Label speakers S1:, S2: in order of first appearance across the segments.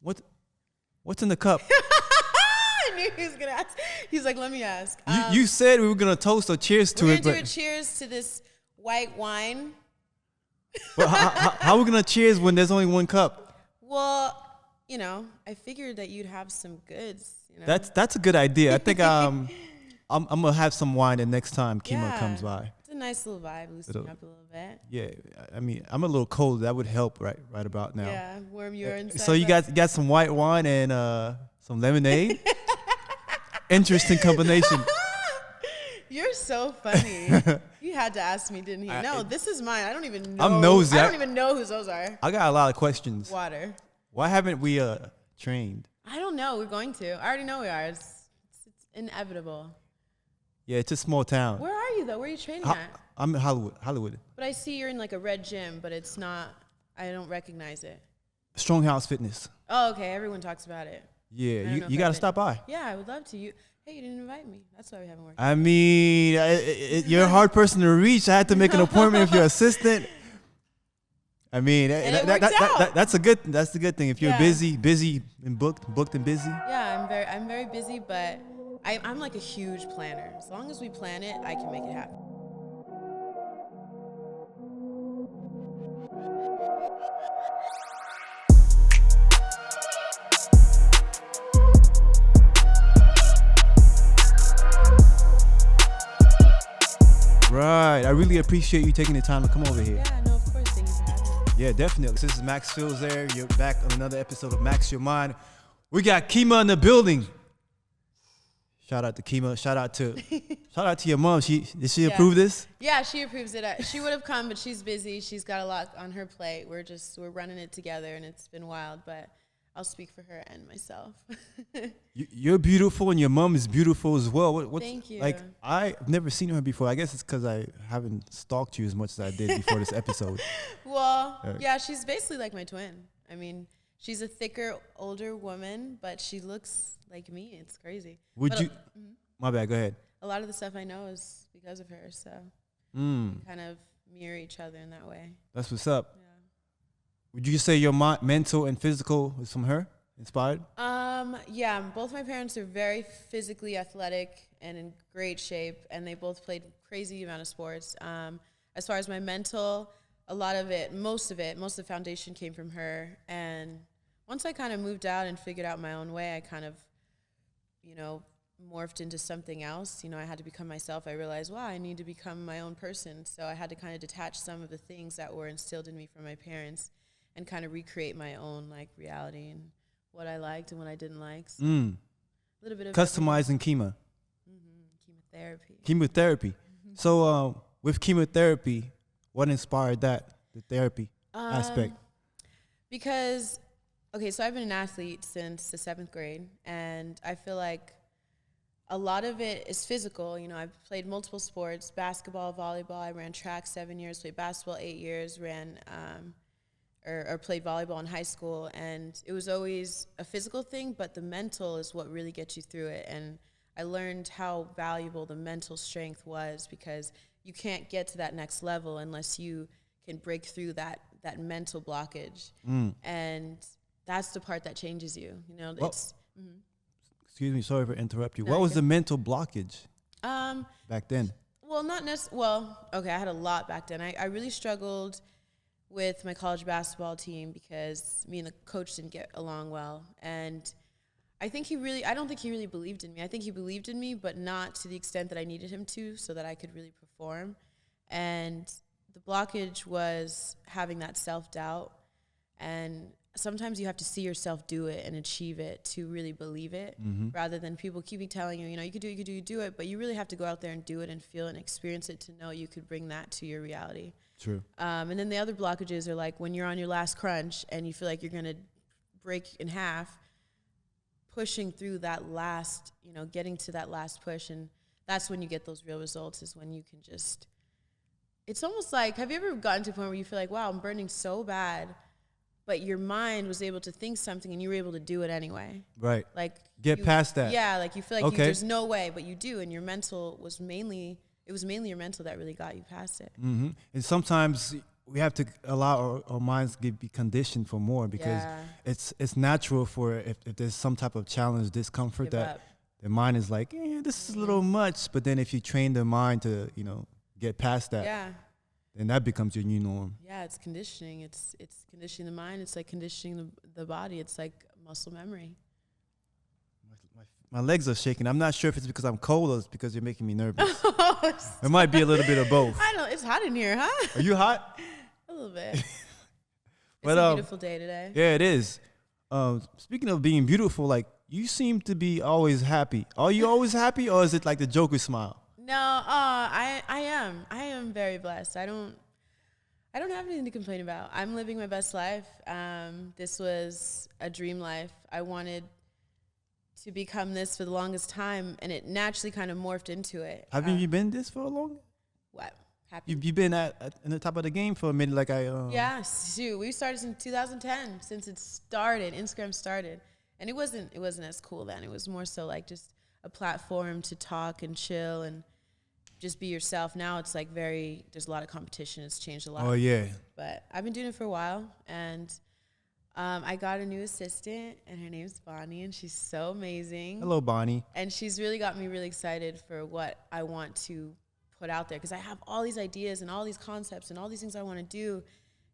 S1: What's in the cup?
S2: I knew he was gonna ask. He's like, let me ask.
S1: You said we were gonna toast or cheers to
S2: we're
S1: it,
S2: gonna do a cheers to this white wine.
S1: but how are we gonna cheers when there's only one cup?
S2: Well, I figured that you'd have some goods.
S1: That's a good idea. I think I'm gonna have some wine the next time Qimmah comes by.
S2: It's a nice little vibe, loosen up a little bit.
S1: Yeah, I mean, I'm a little cold. That would help right about now.
S2: Yeah, warm your inside.
S1: So you got some white wine and some lemonade. Interesting combination.
S2: You're so funny. You had to ask me, didn't he? No, this is mine. I don't even know.
S1: I'm nosy.
S2: I don't even know whose those are.
S1: I got a lot of questions.
S2: Water.
S1: Why haven't we trained?
S2: I don't know. We're going to. I already know we are. It's inevitable.
S1: Yeah, it's a small town.
S2: Where are you, though? Where are you training at?
S1: I'm in Hollywood.
S2: But I see you're in like a red gym, but it's not. I don't recognize it.
S1: Stronghouse Fitness.
S2: Oh, okay. Everyone talks about it.
S1: Yeah, you got to stop by.
S2: Yeah, I would love to. Hey, you didn't invite me. That's why we haven't worked.
S1: I mean, you're a hard person to reach. I had to make an appointment with your assistant. I mean, that's a good thing. If you're busy and booked and busy.
S2: Yeah, I'm very busy, but I'm like a huge planner. As long as we plan it, I can make it happen.
S1: Right. I really appreciate you taking the time to come over here.
S2: Yeah, no, of course. Thank you for having me.
S1: Yeah, definitely. This is Max Philisaire. You're back on another episode of Max Your Mind. We got Qimmah in the building. Shout out to Qimmah. Shout out to your mom. Did she approve this?
S2: Yeah, she approves it. She would have come, but she's busy. She's got a lot on her plate. We're running it together, and it's been wild, but I'll speak for her and myself.
S1: You're beautiful, and your mom is beautiful as well.
S2: Thank you.
S1: Like, I've never seen her before. I guess it's because I haven't stalked you as much as I did before this episode.
S2: Well, yeah, she's basically like my twin. I mean, she's a thicker, older woman, but she looks like me. It's crazy.
S1: My bad, go ahead.
S2: A lot of the stuff I know is because of her, so we kind of mirror each other in that way.
S1: That's what's up. Would you say your mental and physical is from her, inspired?
S2: Yeah, both my parents are very physically athletic and in great shape, and they both played crazy amount of sports. As far as my mental, most of the foundation came from her. And once I kind of moved out and figured out my own way, I kind of, morphed into something else. I had to become myself. I realized, wow, I need to become my own person. So I had to kind of detach some of the things that were instilled in me from my parents and kind of recreate my own reality and what I liked and what I didn't like. So a little bit of
S1: customizing Qimmah.
S2: Chemotherapy.
S1: Chemotherapy. Mm-hmm. So with chemotherapy, what inspired the therapy aspect?
S2: Because, so I've been an athlete since the 7th grade, and I feel like a lot of it is physical. I've played multiple sports, basketball, volleyball. I ran track 7 years, played basketball 8 years, ran or played volleyball in high school, and it was always a physical thing, but the mental is what really gets you through it. And I learned how valuable the mental strength was, because you can't get to that next level unless you can break through that mental blockage. And that's the part that changes you.
S1: Excuse me, sorry for interrupting you. What was the mental blockage back then?
S2: Well, not necessarily. Well, I had a lot back then. I really struggled with my college basketball team because me and the coach didn't get along well. And I don't think he really believed in me. I think he believed in me, but not to the extent that I needed him to, so that I could really perform. And the blockage was having that self-doubt. And sometimes you have to see yourself do it and achieve it to really believe it, rather than people keep telling you, you could do it, but you really have to go out there and do it and feel it and experience it to know you could bring that to your reality.
S1: True.
S2: And then the other blockages are like when you're on your last crunch and you feel like you're going to break in half, pushing through that last, getting to that last push. And that's when you get those real results, is when you can just, it's almost like, have you ever gotten to a point where you feel like, wow, I'm burning so bad, but your mind was able to think something and you were able to do it anyway?
S1: Right.
S2: Like
S1: get past that.
S2: Yeah. Like you feel like there's no way, but you do. And your mental was mainly your mental that really got you past it.
S1: And sometimes we have to allow our minds to be conditioned for more, because it's natural for if there's some type of challenge, discomfort, that the mind is like, this is a little much. But then if you train the mind to, get past that, then that becomes your new norm.
S2: Yeah, it's conditioning. It's conditioning the mind. It's like conditioning the body. It's like muscle memory.
S1: My legs are shaking. I'm not sure if it's because I'm cold or it's because you're making me nervous. It might be a little bit of both.
S2: I know. It's hot in here, huh?
S1: Are you hot?
S2: A little bit. It's a beautiful day today.
S1: Yeah, it is. Speaking of being beautiful, like, you seem to be always happy. Are you always happy, or is it like the Joker smile?
S2: No, I am. I am very blessed. I don't have anything to complain about. I'm living my best life. This was a dream life. I wanted to become this for the longest time, and it naturally kind of morphed into it.
S1: Haven't you been this for a long?
S2: What? Happy?
S1: You've been in the top of the game for a minute, like
S2: Yeah, shoot. We started in 2010. Since it started, Instagram started, and it wasn't as cool then. It was more so like just a platform to talk and chill and just be yourself. Now it's like there's a lot of competition. It's changed a lot.
S1: Oh yeah.
S2: But I've been doing it for a while, and I got a new assistant, and her name's Bonnie, and she's so amazing.
S1: Hello, Bonnie.
S2: And she's really got me really excited for what I want to put out there, because I have all these ideas and all these concepts and all these things I want to do.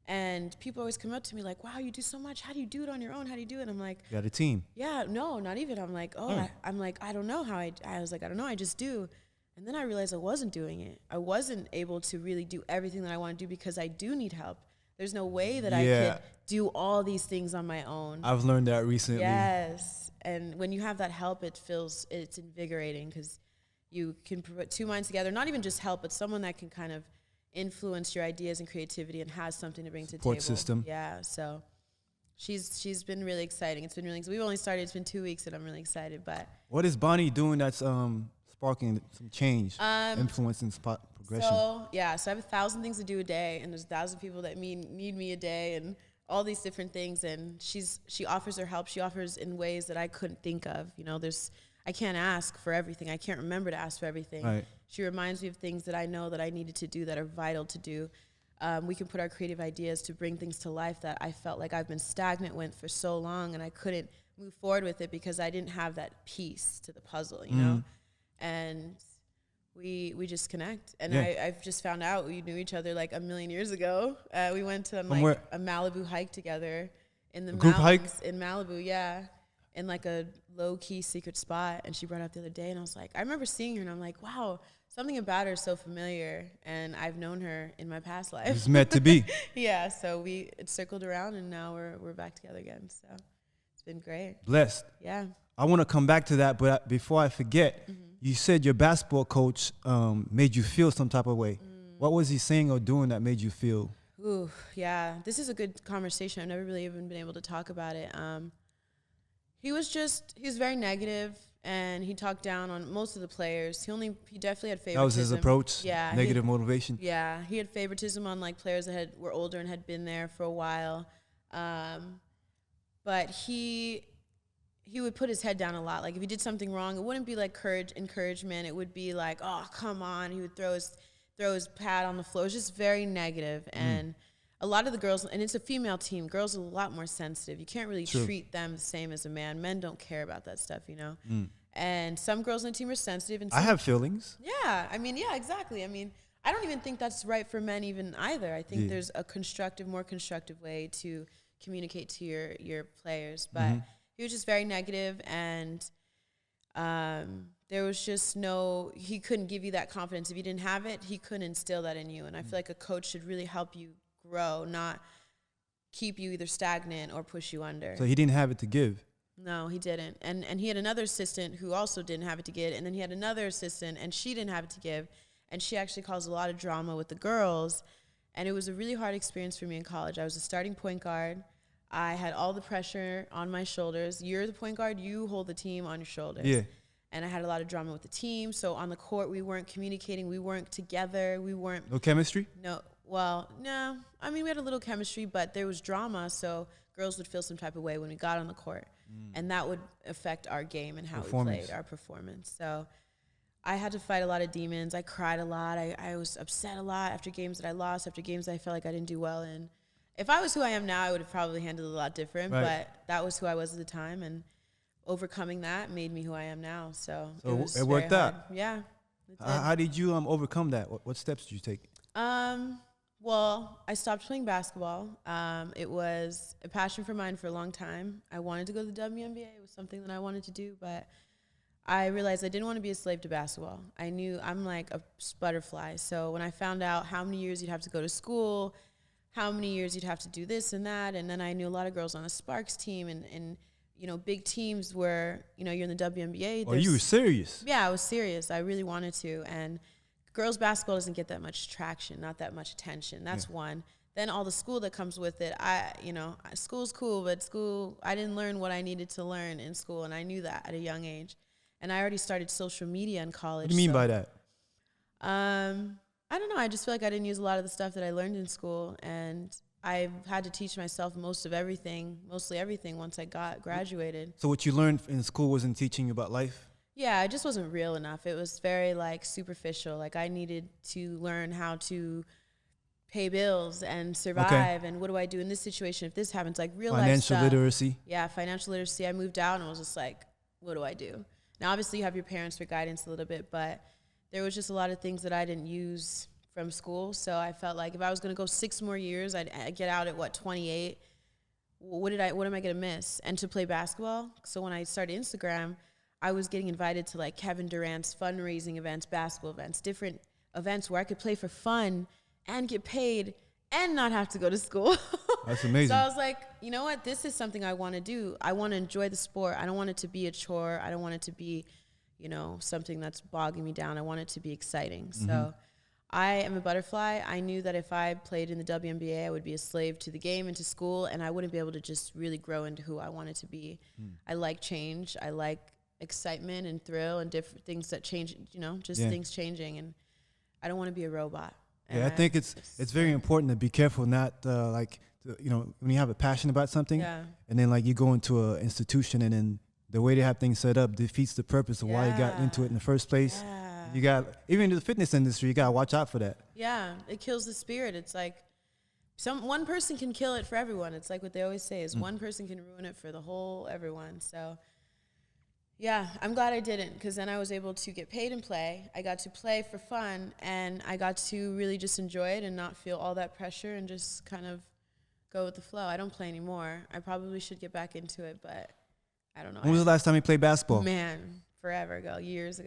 S2: And people always come up to me like, wow, you do so much. How do you do it on your own? How do you do it? And I'm like,
S1: you got a team.
S2: Yeah, no, not even. I'm like, I don't know how I was like, I don't know, I just do. And then I realized I wasn't doing it. I wasn't able to really do everything that I want to do, because I do need help. There's no way that I could do all these things on my own.
S1: I've learned that recently.
S2: Yes. And when you have that help, it's invigorating, because you can put two minds together, not even just help, but someone that can kind of influence your ideas and creativity and has something to bring to the table.
S1: Support system.
S2: Yeah. So she's been really exciting. It's been really, we've only started, it's been 2 weeks, and I'm really excited. But
S1: what is Bonnie doing that's sparking some change, influencing progression?
S2: So I have 1,000 things to do a day, and there's 1,000 people that need me a day, and all these different things. And she offers her help. She offers in ways that I couldn't think of. I can't ask for everything. I can't remember to ask for everything.
S1: Right.
S2: She reminds me of things that I know that I needed to do that are vital to do. We can put our creative ideas to bring things to life that I felt like I've been stagnant with for so long, and I couldn't move forward with it because I didn't have that piece to the puzzle, you know? And we just connect. And I've just found out we knew each other like a million years ago. We went to a Malibu hike together in the mountains in Malibu, in like a low-key secret spot. And she brought it up the other day, and I was like, I remember seeing her, and I'm like, wow, something about her is so familiar, and I've known her in my past life.
S1: It's meant to be.
S2: So it circled around, and now we're back together again. So it's been great.
S1: Blessed.
S2: Yeah.
S1: I want to come back to that, but before I forget, you said your basketball coach made you feel some type of way. What was he saying or doing that made you feel?
S2: Ooh, yeah. This is a good conversation. I've never really even been able to talk about it. He was very negative, and he talked down on most of the players. He definitely had favoritism. That
S1: was his approach?
S2: Yeah.
S1: Negative motivation?
S2: Yeah. He had favoritism on like players that were older and had been there for a while. But he would put his head down a lot. Like if he did something wrong, it wouldn't be like encouragement. It would be like, oh, come on. He would throw his pad on the floor. It was just very negative. And a lot of the girls, and it's a female team, girls are a lot more sensitive. You can't really treat them the same as a man. Men don't care about that stuff, you know? And some girls on the team are sensitive. And
S1: I have feelings.
S2: Yeah. I mean, yeah, exactly. I mean, I don't even think that's right for men even either. I think there's a more constructive way to communicate to your players. But he was just very negative, and there was just he couldn't give you that confidence. If you didn't have it, he couldn't instill that in you. And I feel like a coach should really help you grow, not keep you either stagnant or push you under.
S1: So he didn't have it to give?
S2: No, he didn't. And he had another assistant who also didn't have it to give, and then he had another assistant, and she didn't have it to give, and she actually caused a lot of drama with the girls, and it was a really hard experience for me in college. I was a starting point guard. I had all the pressure on my shoulders. You're the point guard. You hold the team on your shoulders.
S1: Yeah.
S2: And I had a lot of drama with the team. So on the court, we weren't communicating. We weren't together. We weren't.
S1: No chemistry?
S2: No. Well, no. I mean, we had a little chemistry, but there was drama. So girls would feel some type of way when we got on the court. And that would affect our game and how we played, our performance. So I had to fight a lot of demons. I cried a lot. I was upset a lot after games that I lost, after games that I felt like I didn't do well in. If I was who I am now, I would have probably handled it a lot different, but that was who I was at the time, and overcoming that made me who I am now. So it worked out. Yeah.
S1: How did you overcome that? What steps did you take?
S2: Well, I stopped playing basketball. It was a passion for mine for a long time. I wanted to go to the WNBA. It was something that I wanted to do, but I realized I didn't want to be a slave to basketball. I knew I'm like a butterfly. So when I found out how many years you'd have to go to school, how many years you'd have to do this and that, and then I knew a lot of girls on the Sparks team and you know, big teams where, you know, you're in the WNBA.
S1: Oh, you were serious?
S2: Yeah, I was serious. I really wanted to. And girls basketball doesn't get that much traction, not that much attention. That's one. Then all the school that comes with it. School's cool, but I didn't learn what I needed to learn in school, and I knew that at a young age. And I already started social media in college.
S1: What do you mean by that?
S2: I don't know. I just feel like I didn't use a lot of the stuff that I learned in school, and I've had to teach myself mostly everything once I graduated.
S1: So what you learned in school wasn't teaching you about life?
S2: Yeah, it just wasn't real enough. It was very like superficial. Like I needed to learn how to pay bills and survive, and what do I do in this situation if this happens? Like real life stuff.
S1: Financial literacy.
S2: Yeah, financial literacy. I moved out and was just like, what do I do? Now, obviously, you have your parents for guidance a little bit, but there was just a lot of things that I didn't use from school. So I felt like if I was going to go 6 more years, I'd get out at 28. What am I going to miss? And to play basketball. So when I started Instagram, I was getting invited to like Kevin Durant's fundraising events, basketball events, different events where I could play for fun and get paid and not have to go to school.
S1: That's amazing.
S2: So I was like, you know what? This is something I want to do. I want to enjoy the sport. I don't want it to be a chore. I don't want it to be, you know, something that's bogging me down. I want it to be exciting. Mm-hmm. So I am a butterfly. I knew that if I played in the WNBA, I would be a slave to the game and to school, and I wouldn't be able to just really grow into who I wanted to be. I like change. I like excitement and thrill and different things that change, you know, just things changing. And I don't want to be a robot.
S1: Yeah, I think it's very important to be careful not you know, when you have a passion about something and then like you go into an institution and then the way they have things set up defeats the purpose of why you got into it in the first place. You got, even in the fitness industry, you got to watch out for that. Yeah,
S2: it kills the spirit. It's like one person can kill it for everyone. It's like what they always say is one person can ruin it for the whole everyone. So yeah, I'm glad I didn't, because then I was able to get paid and play. I got to play for fun, and I got to really just enjoy it and not feel all that pressure and just kind of go with the flow. I don't play anymore. I probably should get back into it, but I don't know.
S1: When was the last time you played basketball?
S2: Man, forever ago. Years.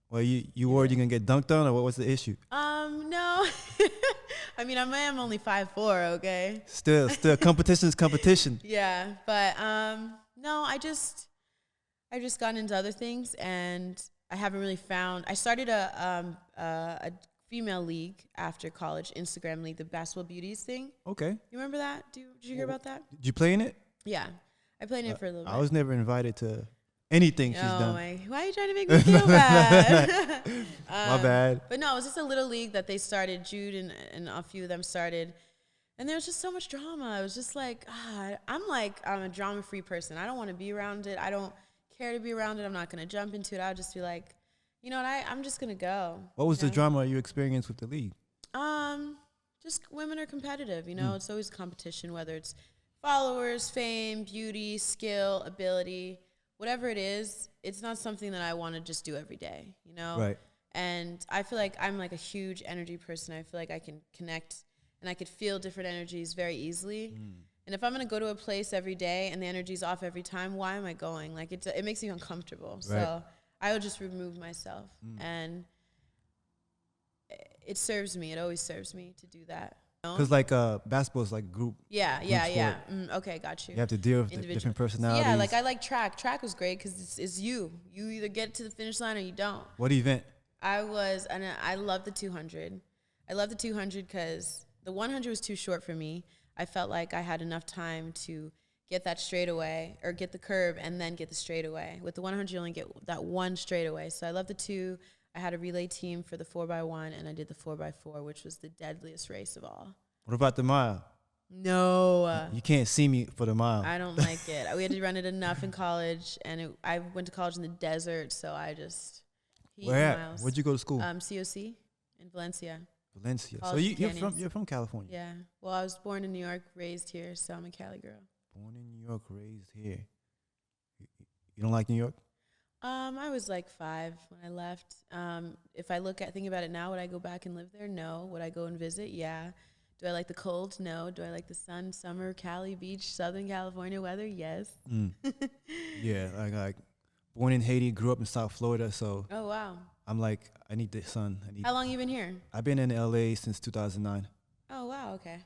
S1: Well, you worried you're going to get dunked on, or what was the issue?
S2: No. I mean, I am only 5'4", okay?
S1: Still, competition's competition.
S2: Yeah, but no, I just gotten into other things, and I haven't really found. I started a female league after college, Instagram league, the Basketball Beauties thing. Okay. You remember that? Did you hear about that?
S1: Did you play in it?
S2: Yeah, I played in it for a little bit.
S1: I was never invited to anything she's done.
S2: Why are you trying to make me feel bad?
S1: My bad.
S2: But no, it was just a little league that they started. Jude and a few of them started. And there was just so much drama. It was just like, I'm a drama-free person. I don't want to be around it. I don't care to be around it. I'm not going to jump into it. I'll just be like, you know what, I'm just going to go.
S1: What was the drama you experienced with the league?
S2: Just women are competitive. You know, it's always competition, whether it's followers, fame, beauty, skill, ability, whatever it is. It's not something that I want to just do every day, you know?
S1: Right.
S2: And I feel like I'm like a huge energy person. I feel like I can connect and I could feel different energies very easily. And if I'm going to go to a place every day and the energy's off every time, why am I going? Like, it makes me uncomfortable. Right. So I would just remove myself. And it serves me. It always serves me to do that.
S1: Because like basketball is like group.
S2: Yeah. Okay, got you.
S1: You have to deal with different personalities.
S2: Yeah, like I like track. Track was great because it's you. You either get to the finish line or you don't.
S1: What event?
S2: I love the 200. I love the 200 because the 100 was too short for me. I felt like I had enough time to get that straightaway or get the curve and then get the straightaway. With the 100, you only get that one straightaway. So I love the 2. I had a relay team for the 4x1, and I did the 4x4, which was the deadliest race of all.
S1: What about the mile?
S2: No.
S1: You can't see me for the mile.
S2: I don't like it. We had to run it enough in college, and I went to college in the desert, so I just
S1: Where at? Where'd you go to school?
S2: COC in Valencia.
S1: Valencia. So
S2: College
S1: you're from California.
S2: Yeah. Well, I was born in New York, raised here, so I'm a Cali girl.
S1: Born in New York, raised here. You don't like New York?
S2: I was like 5 when I left. If I think about it now, would I go back and live there? No. Would I go and visit? Yeah. Do I like the cold? No. Do I like the sun, summer, Cali Beach, Southern California weather? Yes.
S1: Yeah, like born in Haiti, grew up in South Florida, so.
S2: Oh, wow.
S1: I'm like, I need the sun.
S2: How long you been here?
S1: I've been in LA since 2009.
S2: Oh, wow. Okay.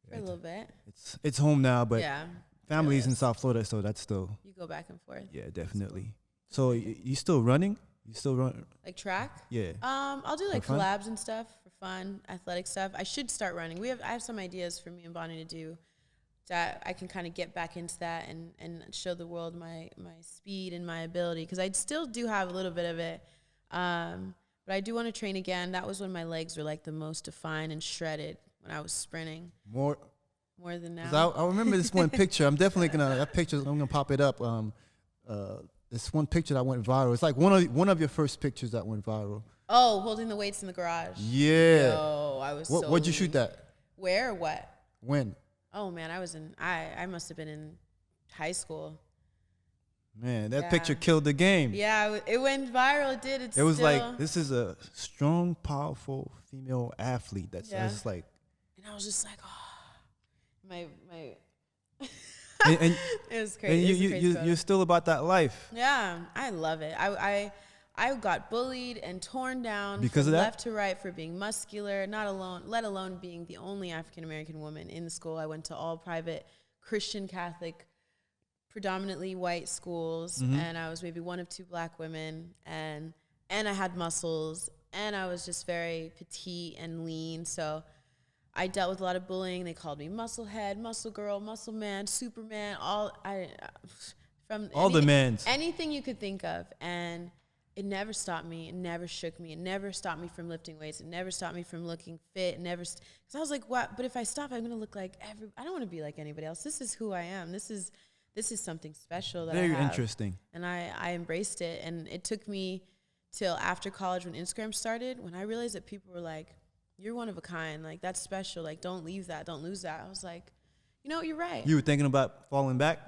S2: For a little bit.
S1: It's home now, but
S2: yeah,
S1: family's in South Florida, so that's still.
S2: You go back and forth.
S1: Yeah, definitely. So you still running? You still run?
S2: Like track?
S1: Yeah.
S2: I'll do like collabs and stuff for fun, athletic stuff. I should start running. I have some ideas for me and Bonnie to do that I can kind of get back into that and show the world my speed and my ability, because I still do have a little bit of it. But I do want to train again. That was when my legs were like the most defined and shredded when I was sprinting. More than now.
S1: I remember this one picture. I'm definitely I'm gonna pop it up. This one picture that went viral. It's like one of your first pictures that went viral.
S2: Oh, holding the weights in the garage.
S1: Yeah.
S2: Yo, I was
S1: What'd you shoot that?
S2: Where or what?
S1: When?
S2: Oh man, I must have been in high school.
S1: Man, that picture killed the game.
S2: Yeah, it went viral. It did.
S1: It was like, this is a strong, powerful female athlete. That's just like.
S2: And I was just like, oh, my.
S1: And
S2: it was crazy.
S1: You're still about that life.
S2: Yeah, I love it. I got bullied and torn down
S1: because
S2: from
S1: of that?
S2: left to right for being muscular, let alone being the only African American woman in the school. I went to all private Christian Catholic, predominantly white schools, and I was maybe one of 2 black women, and I had muscles, and I was just very petite and lean, so I dealt with a lot of bullying. They called me muscle head, muscle girl, muscle man, Superman, anything you could think of, and it never stopped me. It never shook me. It never stopped me from lifting weights. It never stopped me from looking fit. Because I was like, what? But if I stop, I'm gonna look like I don't want to be like anybody else. This is who I am. This is something special that I have.
S1: Very interesting.
S2: And I embraced it. And it took me till after college when Instagram started, when I realized that people were like, you're one of a kind. Like, that's special. Like, don't leave that. Don't lose that. I was like, you're right.
S1: You were thinking about falling back?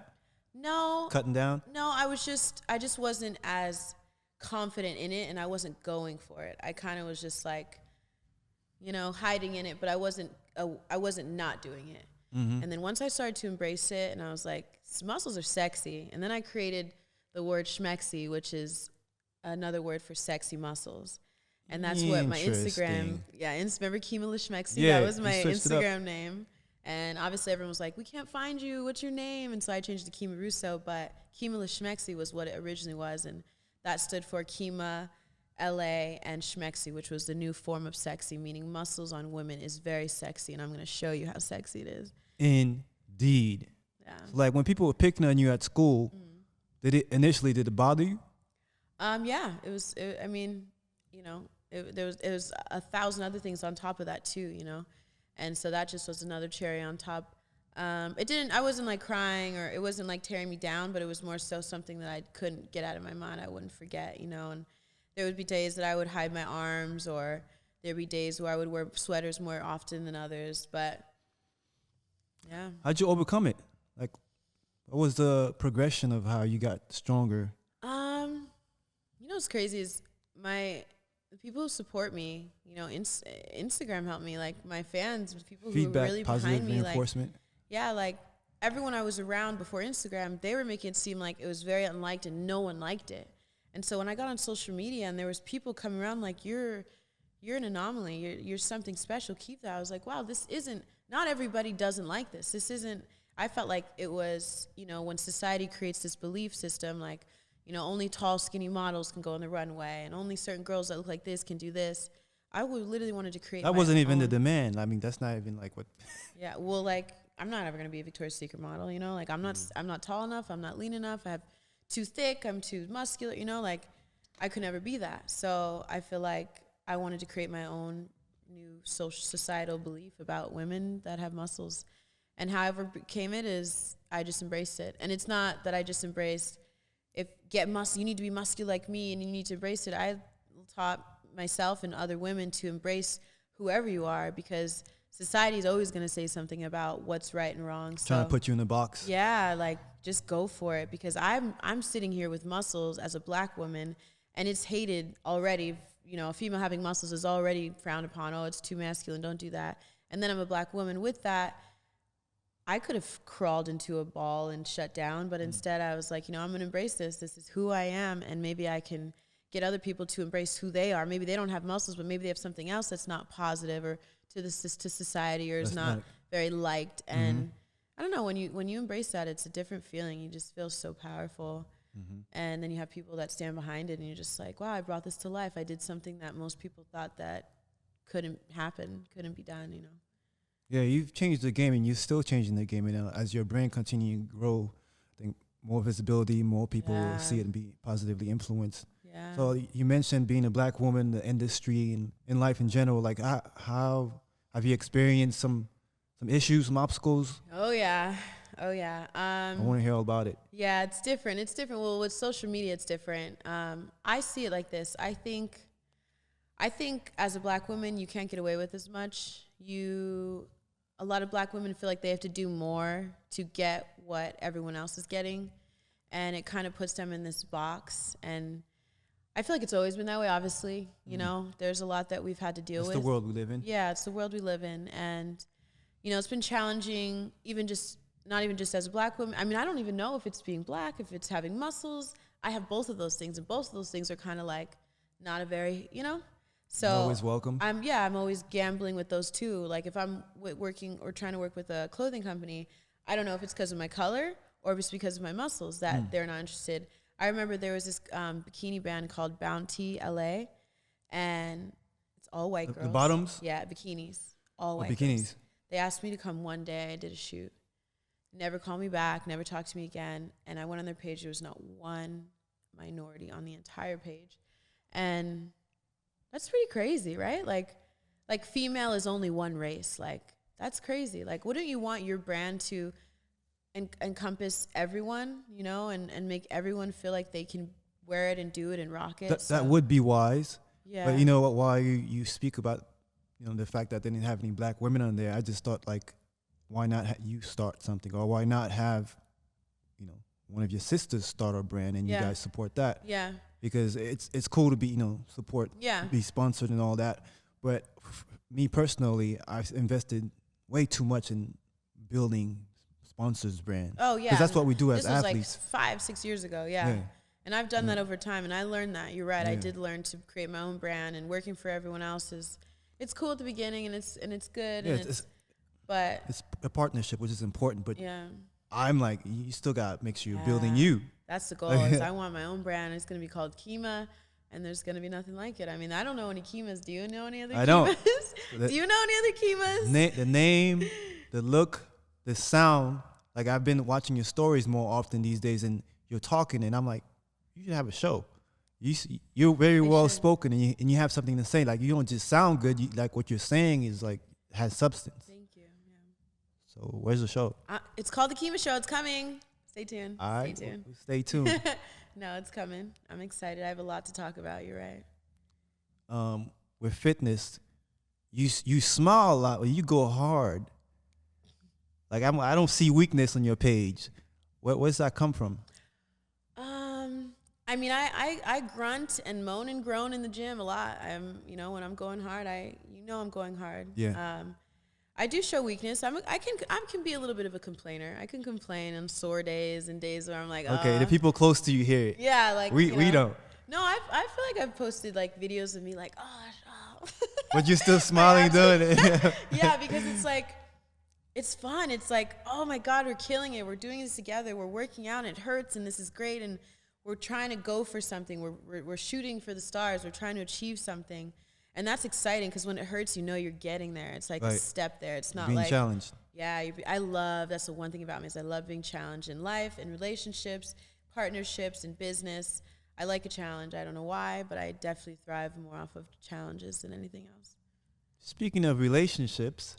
S2: No.
S1: Cutting down?
S2: No, I just wasn't as confident in it, and I wasn't going for it. I kind of was just like, hiding in it, but I wasn't not doing it. And then once I started to embrace it, and I was like, muscles are sexy. And then I created the word schmexy, which is another word for sexy muscles. And that's what my Instagram, remember Qimmah Russo?
S1: Yeah,
S2: that was my Instagram name. And obviously everyone was like, we can't find you. What's your name? And so I changed to Qimmah Russo, but Qimmah Russo was what it originally was. And that stood for Qimmah, LA, and schmexy, which was the new form of sexy, meaning muscles on women is very sexy. And I'm going to show you how sexy it is.
S1: Indeed.
S2: Yeah.
S1: Like when people were picking on you at school, did it bother you?
S2: Yeah, it was, there was 1,000 other things on top of that too, and so that just was another cherry on top. I wasn't like crying, or it wasn't like tearing me down, but it was more so something that I couldn't get out of my mind. I wouldn't forget, and there would be days that I would hide my arms, or there'd be days where I would wear sweaters more often than others, but yeah.
S1: How'd you overcome it? Like, what was the progression of how you got stronger?
S2: What's crazy is the people who support me, Instagram helped me, like my fans, people
S1: Feedback,
S2: who were really
S1: positive
S2: behind me,
S1: reinforcement.
S2: like everyone I was around before Instagram, they were making it seem like it was very unliked and no one liked it. And so when I got on social media and there was people coming around like, you're an anomaly, you're something special, keep that. I was like, wow, not everybody doesn't like this. This isn't, I felt like it was, when society creates this belief system, like, only tall, skinny models can go on the runway, and only certain girls that look like this can do this. I literally wanted to create.
S1: That wasn't even the demand. I mean, that's not even like what.
S2: Yeah, well, like I'm not ever gonna be a Victoria's Secret model. Like I'm not tall enough. I'm not lean enough. I'm too thick. I'm too muscular. Like I could never be that. So I feel like I wanted to create my own new societal belief about women that have muscles, And however became it is I just embraced it. And it's not that I just embraced, get muscle, you need to be muscular like me and you need to embrace it. I taught myself and other women to embrace whoever you are, because society is always going to say something about what's right and wrong. So,
S1: trying to put you in a box.
S2: Yeah, like just go for it, because I'm sitting here with muscles as a black woman, and it's hated already. You know, a female having muscles is already frowned upon. Oh, it's too masculine, don't do that. And then I'm a black woman with that. I could have crawled into a ball and shut down, but instead I was like, you know, I'm going to embrace this. This is who I am, and maybe I can get other people to embrace who they are. Maybe they don't have muscles, but maybe they have something else that's not positive or to society, or is not very liked. And I don't know, when you embrace that, it's a different feeling. You just feel so powerful. And then you have people that stand behind it, and you're just like, wow, I brought this to life. I did something that most people thought that couldn't happen, couldn't be done, you know.
S1: Yeah, you've changed the game, and you're still changing the game. And as your brand continues to grow, I think more visibility, more people will see it and be positively influenced.
S2: Yeah.
S1: So you mentioned being a black woman, the industry, and in life in general. Like, how have you experienced some issues, some obstacles?
S2: Oh yeah.
S1: I want to hear all about it.
S2: Yeah, it's different. It's different. Well, with social media, it's different. I see it like this. I think as a black woman, you can't get away with as much. A lot of black women feel like they have to do more to get what everyone else is getting, and it kind of puts them in this box. And I feel like it's always been that way, obviously. You know, there's a lot that we've had to deal with.
S1: It's the world we live in.
S2: Yeah, it's the world we live in. And, you know, it's been challenging, not even just as a black woman. I mean, I don't even know if it's being black, if it's having muscles. I have both of those things, and both of those things are kind of like not a very, you know. So
S1: you're always welcome.
S2: I'm always gambling with those two. Like if I'm working or trying to work with a clothing company, I don't know if it's because of my color or if it's because of my muscles that they're not interested. I remember there was this bikini brand called Bounty LA, and it's all white girls.
S1: The bottoms?
S2: Yeah, bikinis. All white
S1: bikinis.
S2: girls. They asked me to come one day. I did a shoot. Never called me back, never talked to me again. And I went on their page. There was not one minority on the entire page. And that's pretty crazy, right? Like female is only one race. Like, that's crazy. Like, wouldn't you want your brand to encompass everyone, you know, and make everyone feel like they can wear it and do it and rock it?
S1: That would be wise.
S2: Yeah.
S1: But you know what, while you speak about, you know, the fact that they didn't have any black women on there, I just thought, like, why not you start something? Or why not have, you know, one of your sisters start a brand and you guys support that?
S2: Yeah.
S1: Because it's cool to be, you know, be sponsored and all that. But me personally, I've invested way too much in building sponsors brand.
S2: Oh, yeah.
S1: Because that's what we do as athletes.
S2: This was like 5-6 years ago, yeah. And I've done that over time, and I learned that. You're right. I did learn to create my own brand, and working for everyone else it's cool at the beginning, and it's good.
S1: Yeah,
S2: and
S1: but it's a partnership, which is important. But
S2: yeah,
S1: I'm like, you still got to make sure you're building you.
S2: That's the goal. Is I want my own brand. It's going to be called Qimmah, and there's going to be nothing like it. I mean, I don't know any Qimmahs. Do you know any other Qimmahs?
S1: I don't.
S2: Do you know any other Qimmahs?
S1: The name, the look, the sound. Like, I've been watching your stories more often these days, and you're talking, and I'm like, you should have a show. You're very well spoken, and you have something to say. Like, you don't just sound good. Like, what you're saying is like has substance.
S2: Thank you. Yeah.
S1: So where's the show?
S2: It's called the Qimmah Show. It's coming. Stay tuned.
S1: All right.
S2: Stay tuned.
S1: Stay tuned.
S2: No, it's coming. I'm excited. I have a lot to talk about. You're right.
S1: With fitness, you smile a lot, but you go hard. Like, I don't see weakness on your page. Where's that come from?
S2: I mean, I grunt and moan and groan in the gym a lot. When I'm going hard, I'm going hard.
S1: Yeah.
S2: I do show weakness. I can be a little bit of a complainer. I can complain on sore days and days where I'm like,
S1: okay, the people close to you hear it.
S2: Yeah, like
S1: we don't.
S2: No, I feel like I've posted like videos of me like, oh.
S1: But you're still smiling doing it.
S2: Yeah, because it's like, it's fun. It's like, oh my God, we're killing it. We're doing this together. We're working out, and it hurts, and this is great, and we're trying to go for something. We're shooting for the stars. We're trying to achieve something. And that's exciting, because when it hurts, you know you're getting there. It's like a step there. It's not
S1: being
S2: like
S1: challenged.
S2: Yeah, that's the one thing about me, is I love being challenged in life, in relationships, partnerships, in business. I like a challenge. I don't know why, but I definitely thrive more off of challenges than anything else.
S1: Speaking of relationships,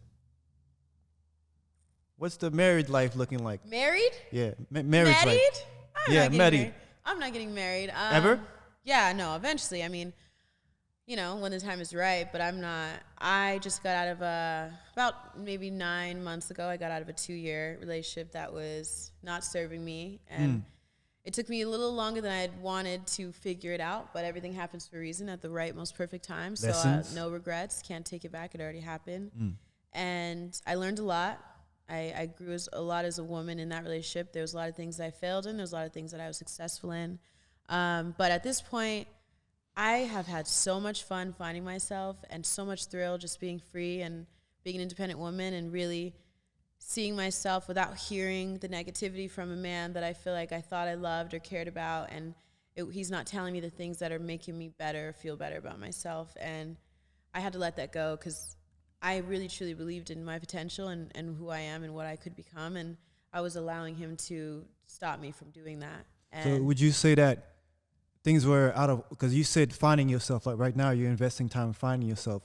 S1: What's the married life looking like?
S2: Married?
S1: Yeah, marriage life.
S2: Married?
S1: Yeah, married.
S2: I'm not getting married.
S1: Ever?
S2: Yeah, no, eventually. I mean, you know, when the time is right, but I'm not. I just got out of about maybe 9 months ago, I got out of a 2-year relationship that was not serving me. And it took me a little longer than I had wanted to figure it out, but everything happens for a reason at the right, most perfect time. So no regrets, can't take it back. It already happened. And I learned a lot. I grew a lot as a woman in that relationship. There was a lot of things I failed in. There was a lot of things that I was successful in. But at this point, I have had so much fun finding myself and so much thrill just being free and being an independent woman and really seeing myself without hearing the negativity from a man that I feel like I thought I loved or cared about. And he's not telling me the things that are making me better, feel better about myself. And I had to let that go because I really truly believed in my potential and who I am and what I could become. And I was allowing him to stop me from doing that. And
S1: so would you say that things were out of, because you said finding yourself, like right now you're investing time in finding yourself.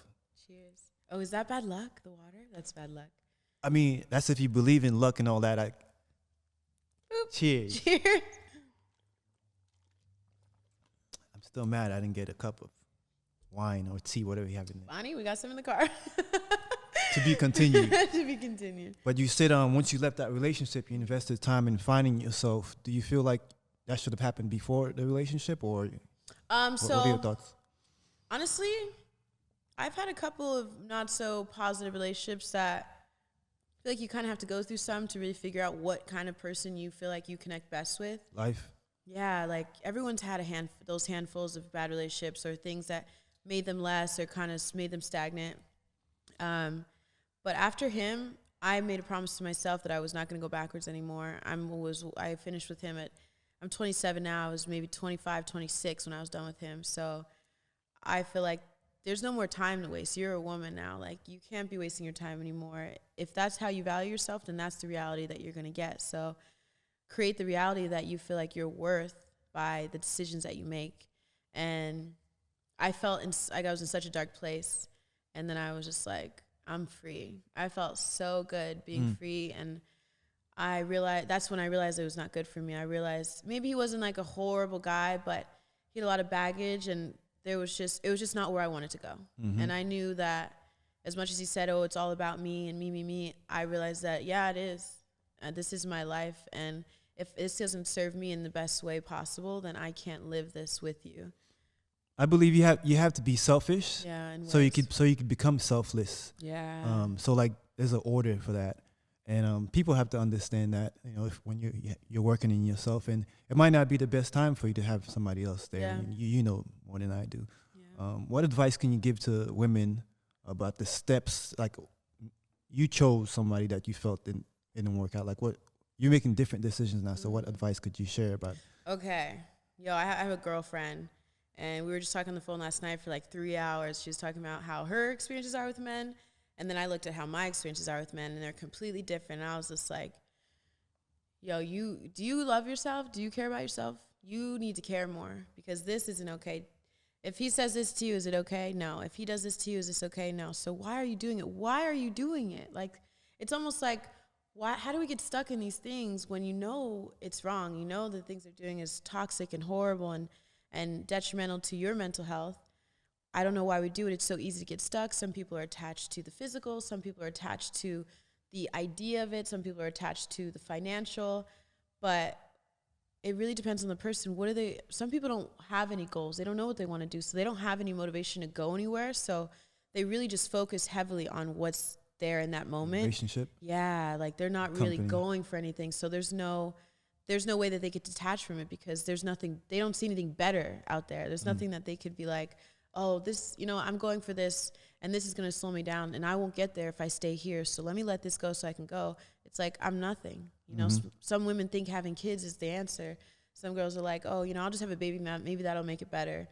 S2: Cheers. Oh, is that bad luck, the water? That's bad luck.
S1: I mean, that's if you believe in luck and all that. Like, cheers.
S2: Cheers.
S1: I'm still mad I didn't get a cup of wine or tea, whatever you have in there.
S2: Bonnie, we got some in the car.
S1: To be continued.
S2: To be continued.
S1: But you said once you left that relationship, you invested time in finding yourself. Do you feel like that should have happened before the relationship, or what are your thoughts?
S2: Honestly, I've had a couple of not so positive relationships that I feel like you kind of have to go through some to really figure out what kind of person you feel like you connect best with.
S1: Life.
S2: Yeah, like everyone's had those handfuls of bad relationships or things that made them less or kind of made them stagnant. But after him, I made a promise to myself that I was not going to go backwards anymore. I finished with him I'm 27 now. I was maybe 25, 26 when I was done with him. So I feel like there's no more time to waste. You're a woman now. Like, you can't be wasting your time anymore. If that's how you value yourself, then that's the reality that you're going to get. So create the reality that you feel like you're worth by the decisions that you make. And I felt like I was in such a dark place. And then I was just like, I'm free. I felt so good being free. And that's when I realized it was not good for me. I realized maybe he wasn't like a horrible guy, but he had a lot of baggage, and it was just not where I wanted to go. And I knew that as much as he said, oh, it's all about me and me, I realized that, yeah, it is. This is my life. And if this doesn't serve me in the best way possible, then I can't live this with you.
S1: I believe you have to be selfish.
S2: Yeah.
S1: So you could become selfless.
S2: Yeah.
S1: So like there's an order for that. And people have to understand that, when you're working in yourself, and it might not be the best time for you to have somebody else there.
S2: Yeah.
S1: You know more than I do.
S2: Yeah.
S1: What advice can you give to women about the steps? Like, you chose somebody that you felt didn't work out. Like, what you're making different decisions now. So what advice could you share about?
S2: Okay. I have a girlfriend, and we were just talking on the phone last night for like 3 hours. She was talking about how her experiences are with men. And then I looked at how my experiences are with men, and they're completely different. And I was just like, do you love yourself? Do you care about yourself? You need to care more, because this isn't okay. If he says this to you, is it okay? No. If he does this to you, is this okay? No. So why are you doing it? Why are you doing it? Like, it's almost like, how do we get stuck in these things when you know it's wrong? You know the things they're doing is toxic and horrible and detrimental to your mental health. I don't know why we do it. It's so easy to get stuck. Some people are attached to the physical. Some people are attached to the idea of it. Some people are attached to the financial. But it really depends on the person. Some people don't have any goals. They don't know what they want to do. So they don't have any motivation to go anywhere. So they really just focus heavily on what's there in that moment.
S1: Relationship.
S2: Yeah. Like, they're not really going for anything. So there's no way that they get detached from it, because there's nothing, they don't see anything better out there. There's nothing that they could be like, oh, this, I'm going for this, and this is going to slow me down, and I won't get there if I stay here. So let me let this go so I can go. It's like, I'm nothing. Some women think having kids is the answer. Some girls are like, oh, I'll just have a baby, maybe that'll make it better.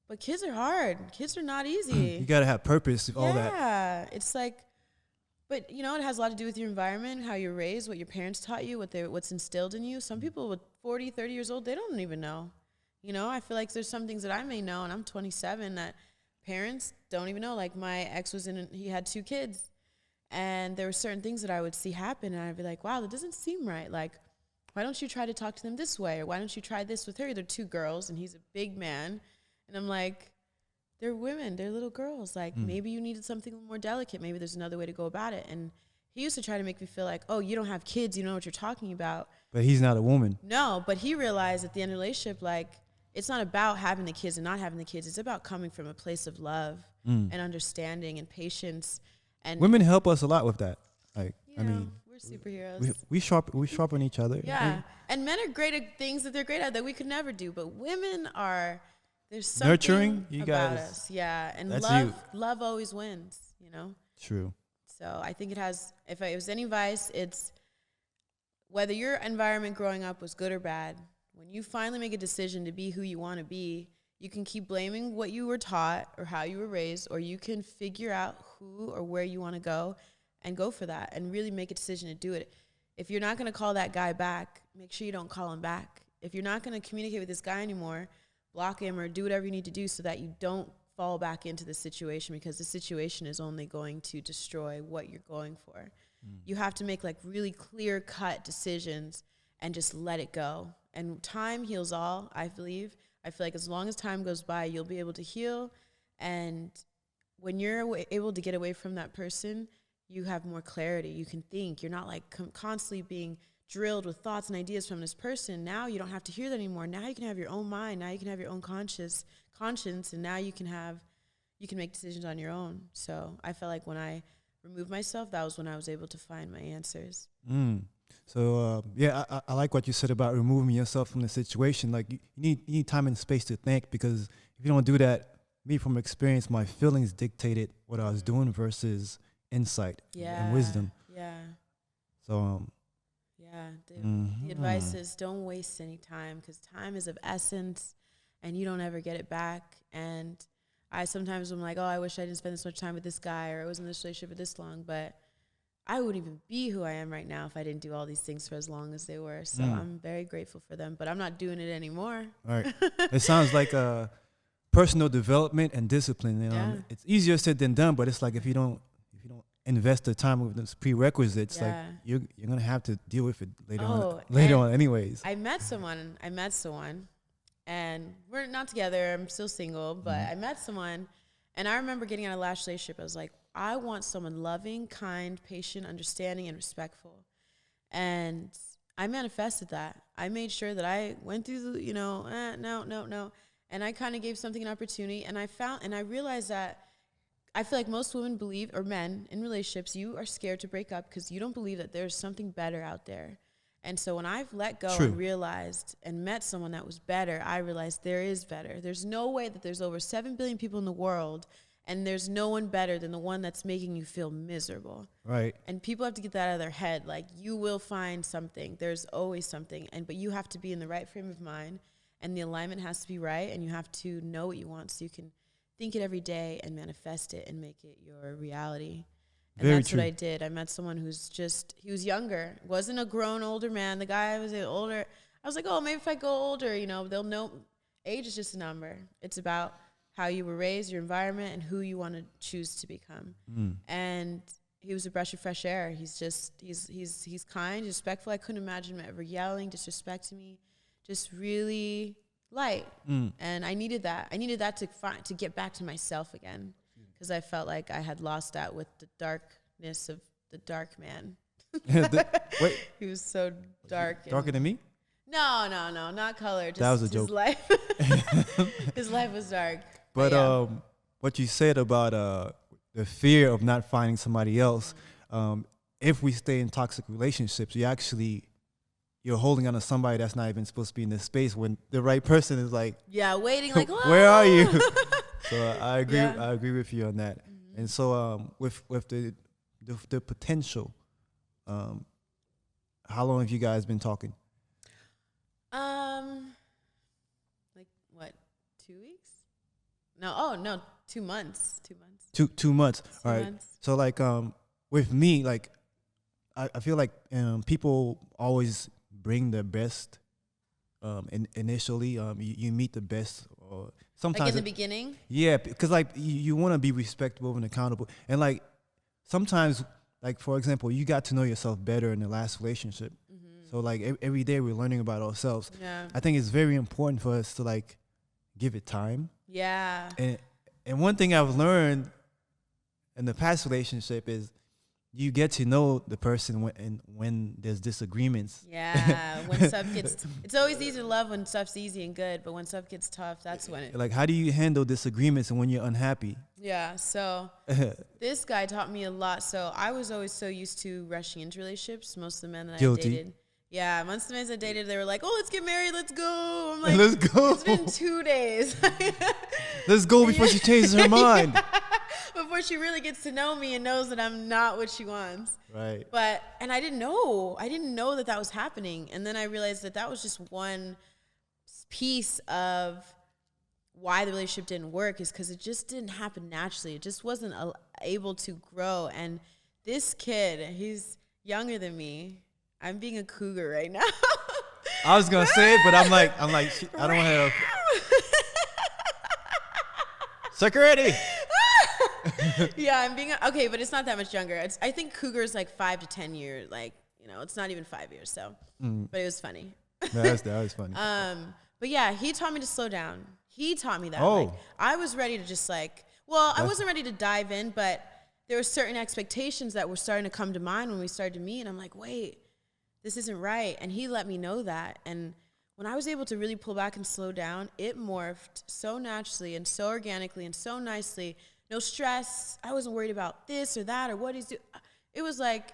S2: But kids are hard. Kids are not easy.
S1: You got to have purpose, all that.
S2: Yeah. It's like, but it has a lot to do with your environment, how you're raised, what your parents taught you, what's instilled in you. Some people with 40, 30 years old, they don't even know. I feel like there's some things that I may know, and I'm 27, that parents don't even know. Like, my ex he had 2 kids, And there were certain things that I would see happen, and I'd be like, wow, that doesn't seem right. Like, why don't you try to talk to them this way? Or why don't you try this with her? They're 2 girls, and he's a big man. And I'm like, they're women. They're little girls. Like, maybe you needed something more delicate. Maybe there's another way to go about it. And he used to try to make me feel like, oh, you don't have kids. You know what you're talking about.
S1: But he's not a woman.
S2: No, but he realized at the end of the relationship, like, it's not about having the kids and not having the kids. It's about coming from a place of love and understanding and patience. And
S1: women help us a lot with that. Like, I
S2: know,
S1: mean,
S2: we're superheroes.
S1: We sharpen each other.
S2: Yeah. And men are great at things that they're great at that we could never do. But women are, there's something
S1: nurturing, you
S2: about
S1: guys,
S2: us. Yeah. And
S1: that's
S2: love always wins, you know?
S1: True.
S2: So I think it has, if it was any advice, it's whether your environment growing up was good or bad, when you finally make a decision to be who you want to be, you can keep blaming what you were taught or how you were raised, or you can figure out who or where you want to go and go for that and really make a decision to do it. If you're not going to call that guy back, make sure you don't call him back. If you're not going to communicate with this guy anymore, block him or do whatever you need to do so that you don't fall back into the situation, because the situation is only going to destroy what you're going for. You have to make like really clear cut decisions and just let it go. And time heals all, I believe. I feel like as long as time goes by, you'll be able to heal. And when you're able to get away from that person, you have more clarity. You can think. You're not like constantly being drilled with thoughts and ideas from this person. Now you don't have to hear that anymore. Now you can have your own mind. Now you can have your own conscience, and now you can make decisions on your own. So I felt like when I removed myself, that was when I was able to find my answers.
S1: So I like what you said about removing yourself from the situation. Like you need time and space to think, because if you don't do that, me from experience, my feelings dictated what I was doing versus insight and wisdom.
S2: Yeah.
S1: So
S2: the advice is don't waste any time, because time is of essence and you don't ever get it back. And I sometimes am like, oh, I wish I didn't spend this much time with this guy, or I was in this relationship for this long, but I wouldn't even be who I am right now if I didn't do all these things for as long as they were. So I'm very grateful for them, but I'm not doing it anymore.
S1: All right. It sounds like personal development and discipline. You know? It's easier said than done, but it's like if you don't invest the time with those prerequisites, like you're gonna have to deal with it later on anyways.
S2: I met someone, and we're not together. I'm still single, but I met someone, and I remember getting out of a last relationship. I was like, I want someone loving, kind, patient, understanding, and respectful. And I manifested that. I made sure that I went through the, no. And I kind of gave something an opportunity. And I realized that I feel like most women believe, or men in relationships, you are scared to break up because you don't believe that there's something better out there. And so when I've let go and realized and met someone that was better, I realized there is better. There's no way that there's over 7 billion people in the world, and there's no one better than the one that's making you feel miserable.
S1: Right.
S2: And people have to get that out of their head. Like, you will find something. There's always something. But you have to be in the right frame of mind, and the alignment has to be right, and you have to know what you want so you can think it every day and manifest it and make it your reality. And
S1: Very
S2: that's
S1: true.
S2: what I did. I met someone he was younger. Wasn't a grown older man. The guy was older. I was like, oh, maybe if I go older, they'll know. Age is just a number. It's about how you were raised, your environment, and who you want to choose to become. And he was a breath of fresh air. He's kind, respectful. I couldn't imagine him ever yelling, disrespecting me. Just really light. And I needed that. I needed that to get back to myself again, because I felt like I had lost that with the darkness of the dark man.
S1: Wait.
S2: He was so dark.
S1: Darker than me?
S2: No, not color. Just
S1: that was a joke.
S2: His life. His life was dark.
S1: But what you said about the fear of not finding somebody else, if we stay in toxic relationships, you're holding on to somebody that's not even supposed to be in this space when the right person is like,
S2: waiting like,
S1: where are you? So I agree. Yeah. I agree with you on that. And so with the potential, how long have you guys been talking?
S2: Like what? 2 weeks? No, 2 months. 2 months.
S1: 2 months. All right.
S2: Months.
S1: So like with me, like I feel like people always bring their best initially. You meet the best, or sometimes
S2: like in the beginning.
S1: Yeah, because like you want to be respectable and accountable, and like sometimes like, for example, you got to know yourself better in the last relationship. So like every day we're learning about ourselves.
S2: Yeah.
S1: I think it's very important for us to like give it time.
S2: Yeah.
S1: And one thing I've learned in the past relationship is you get to know the person when there's disagreements.
S2: Yeah, when stuff gets, it's always easy to love when stuff's easy and good, but when stuff gets tough, that's when it.
S1: Like, how do you handle disagreements and when you're unhappy?
S2: Yeah, so this guy taught me a lot. So I was always so used to rushing into relationships. Most of the men that I dated. Yeah, most of the men I dated, they were like, oh, let's get married, let's go. I'm like,
S1: let's go.
S2: It's been 2 days.
S1: Let's go before she changes her mind.
S2: Before she really gets to know me and knows that I'm not what she wants.
S1: Right.
S2: And I didn't know that that was happening. And then I realized that that was just one piece of why the relationship didn't work, is because it just didn't happen naturally. It just wasn't able to grow. And this kid, he's younger than me. I'm being a cougar right now.
S1: I was going to say it, but I'm like, I don't want to. Security.
S2: Yeah, I'm being okay, but it's not that much younger. I think cougar is like 5 to 10 years. Like, it's not even 5 years. So, but it was funny.
S1: That was funny.
S2: But yeah, he taught me to slow down. He taught me that.
S1: Oh.
S2: Like, I was ready to just I wasn't ready to dive in, but there were certain expectations that were starting to come to mind when we started to meet. And I'm like, wait, this isn't right. And he let me know that. And when I was able to really pull back and slow down, it morphed so naturally and so organically and so nicely. No stress. I wasn't worried about this or that or what he's doing. It was like,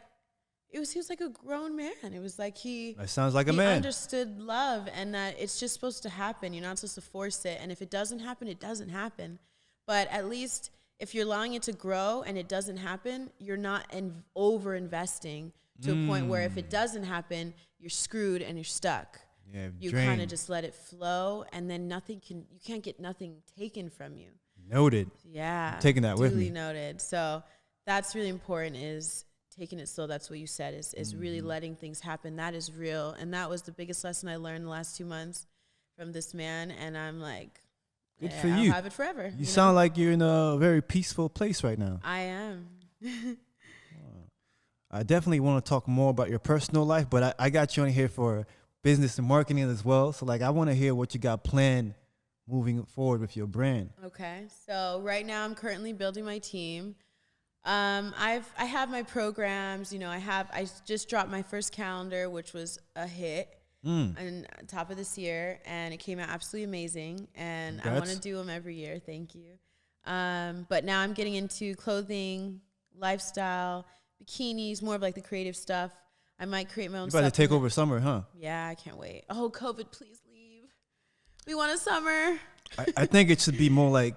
S2: he was like a grown man. It was like
S1: That sounds like a man.
S2: He understood love, and that it's just supposed to happen. You're not supposed to force it. And if it doesn't happen, it doesn't happen. But at least if you're allowing it to grow and it doesn't happen, you're not over investing to a point where if it doesn't happen, you're screwed and you're stuck.
S1: Yeah,
S2: you kind of just let it flow, and then you can't get nothing taken from you.
S1: Noted.
S2: Yeah.
S1: I'm taking that with me.
S2: Duly noted. So that's really important, is taking it slow. That's what you said, is really letting things happen. That is real. And that was the biggest lesson I learned the last 2 months from this man. And I'm like,
S1: good for
S2: I'll
S1: you.
S2: have it forever.
S1: You sound like you're in a very peaceful place right now.
S2: I am.
S1: I definitely want to talk more about your personal life, but I got you on here for business and marketing as well. So like, I want to hear what you got planned moving forward with your brand.
S2: Okay. So right now I'm currently building my team. I have my programs, I just dropped my first calendar, which was a hit on top of this year, and it came out absolutely amazing. And I want to do them every year. Thank you. But now I'm getting into clothing, lifestyle, bikinis, more of like the creative stuff. I might create my own stuff.
S1: You're about to take over summer, huh?
S2: Yeah, I can't wait. Oh, COVID, please leave. We want a summer.
S1: I think it should be more like,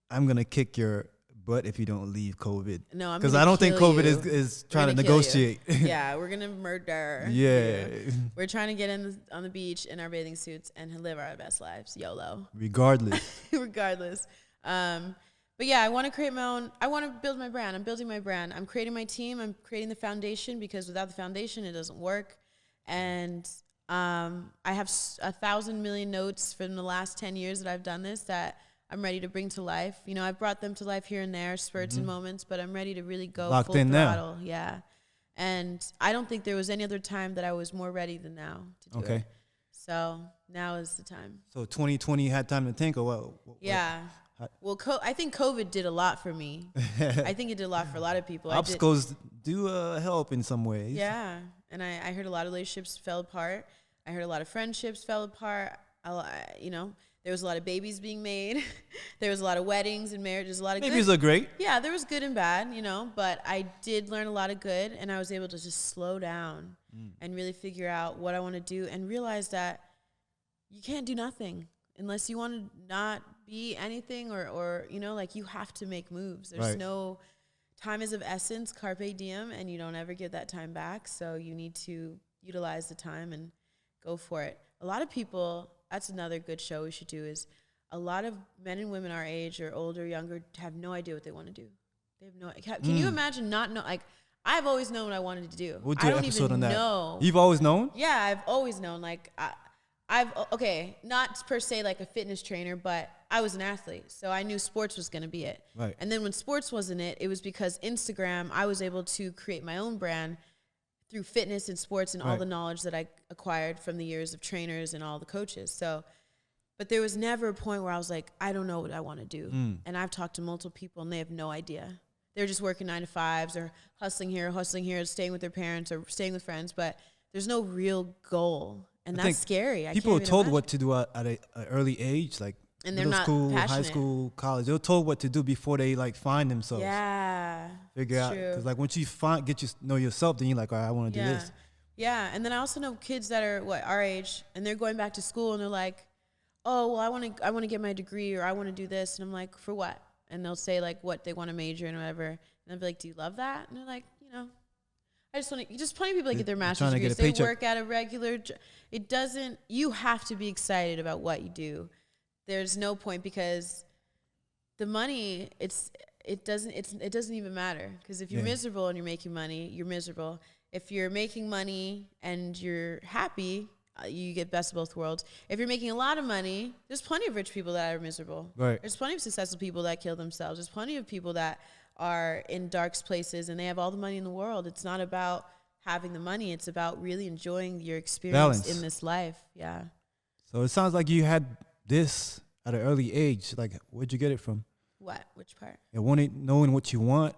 S1: I'm going to kick your butt if you don't leave COVID.
S2: No, I'm
S1: because I don't think COVID is trying to negotiate.
S2: Yeah, we're going to murder.
S1: Yeah.
S2: We're trying to get on the beach in our bathing suits and live our best lives. YOLO.
S1: Regardless.
S2: Regardless. But yeah, I want to create my own. I want to build my brand. I'm building my brand. I'm creating my team. I'm creating the foundation, because without the foundation, it doesn't work. And I have 1,000 million notes from the last 10 years that I've done this that I'm ready to bring to life. I've brought them to life here and there, spurts and moments, but I'm ready to really go
S1: locked
S2: full
S1: in
S2: throttle.
S1: now.
S2: Yeah. And I don't think there was any other time that I was more ready than now to do it. So now is the time.
S1: So 2020 you had time to think, or what?
S2: Yeah. Well, I think COVID did a lot for me. I think it did a lot for a lot of people.
S1: Obstacles do help in some ways.
S2: Yeah. And I heard a lot of relationships fell apart. I heard a lot of friendships fell apart. There was a lot of babies being made. There was a lot of weddings and marriages. A lot of
S1: babies are great.
S2: Yeah, there was good and bad, But I did learn a lot of good, and I was able to just slow down and really figure out what I want to do, and realize that you can't do nothing unless you want to not be anything, or you have to make moves. There's no time is of essence, carpe diem, and you don't ever get that time back. So you need to utilize the time and go for it. A lot of people. That's another good show we should do, is a lot of men and women our age or older, younger, have no idea what they want to do. They have no. Can you imagine not know? Like, I've always known what I wanted to do.
S1: We'll do
S2: I
S1: an
S2: don't
S1: episode
S2: even
S1: on that.
S2: know.
S1: You've always known?
S2: Yeah, I've always known. Like, not per se like a fitness trainer, but I was an athlete, so I knew sports was going to be it.
S1: Right.
S2: And then when sports wasn't it, it was because Instagram, I was able to create my own brand through fitness and sports and all the knowledge that I acquired from the years of trainers and all the coaches. So, but there was never a point where I was like, I don't know what I want to do. And I've talked to multiple people and they have no idea. They're just working 9 to 5s or hustling here, staying with their parents or staying with friends, but there's no real goal. And that's scary.
S1: People are told what to do at an early age, like
S2: and they're
S1: middle
S2: not
S1: school,
S2: passionate.
S1: high school, college. They're told what to do before they like find themselves.
S2: Yeah.
S1: Figure out. Because like once you know yourself, then you're like, all right, I want to do this.
S2: Yeah. And then I also know kids that are our age and they're going back to school and they're like, oh, well, I want to get my degree or I want to do this. And I'm like, for what? And they'll say like what they want to major in or whatever. And I'll be like, do you love that? And they're like, I just want to, just plenty of people that get their master's degrees. They work at a regular job. You have to be excited about what you do. There's no point because the money, it doesn't even matter. Because if you're miserable and you're making money, you're miserable. If you're making money and you're happy, you get best of both worlds. If you're making a lot of money, there's plenty of rich people that are miserable.
S1: Right.
S2: There's plenty of successful people that kill themselves. There's plenty of people that are in dark places and they have all the money in the world. It's not about having the money. It's about really enjoying your experience in this life. Yeah. So
S1: it sounds like you had this at an early age. Like, where'd you get it from?
S2: What? Which part?
S1: Yeah, knowing what you want.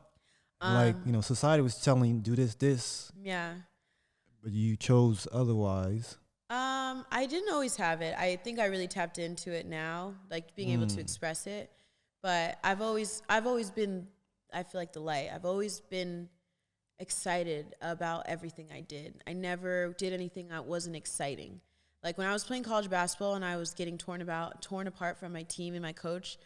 S1: Like, society was telling you, do this.
S2: Yeah.
S1: But you chose otherwise.
S2: I didn't always have it. I think I really tapped into it now, like being able to express it. But I've always been, I feel like the light. I've always been excited about everything I did. I never did anything that wasn't exciting. Like when I was playing college basketball and I was getting torn apart from my team and my coach,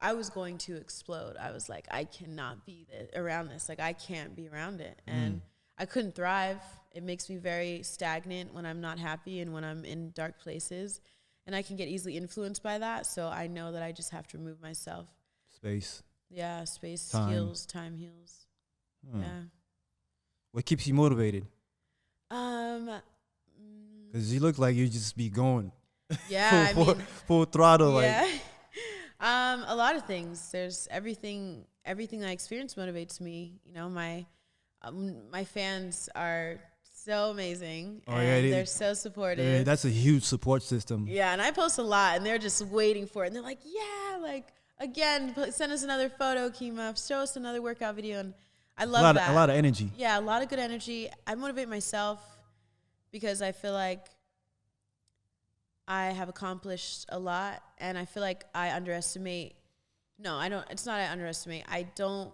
S2: I was going to explode. I was like, I cannot be around this. Like I can't be around it. And I couldn't thrive. It makes me very stagnant when I'm not happy and when I'm in dark places. And I can get easily influenced by that. So I know that I just have to remove myself.
S1: Space.
S2: Yeah, space heals, time heals. Yeah.
S1: What keeps you motivated? Because you look like you just be going.
S2: Yeah,
S1: full throttle.
S2: Yeah. Like. A lot of things. There's everything I experience motivates me. My fans are so amazing. And they're so supportive.
S1: Yeah, that's a huge support system.
S2: Yeah, and I post a lot, and they're just waiting for it. And they're like, yeah, like, again, send us another photo, Qimmah. Show us another workout video. And I love that.
S1: A lot of energy.
S2: Yeah, a lot of good energy. I motivate myself because I feel like I have accomplished a lot, and I feel like I underestimate. No, I don't. It's not I underestimate. I don't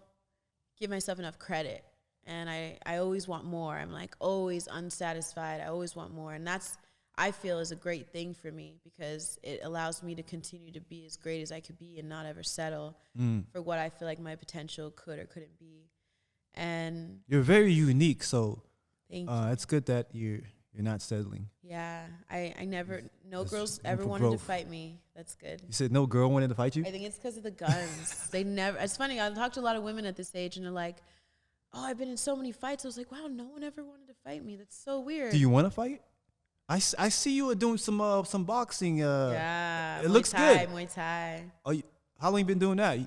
S2: give myself enough credit. And I always want more. I'm like always unsatisfied. I always want more. And that's, I feel, is a great thing for me because it allows me to continue to be as great as I could be and not ever settle for what I feel like my potential could or couldn't be. And
S1: you're very unique. So
S2: thank you.
S1: It's good that you're not settling.
S2: Yeah. I never, no girls ever wanted to fight me. That's good.
S1: You said no girl wanted to fight you?
S2: I think it's because of the guns. They never, it's funny. I talked to a lot of women at this age and they're like, oh, I've been in so many fights. I was like, wow, no one ever wanted to fight me. That's so weird.
S1: Do you want to fight? I see you doing some boxing.
S2: Yeah.
S1: It looks good.
S2: Muay Thai.
S1: Oh, how long you been doing that?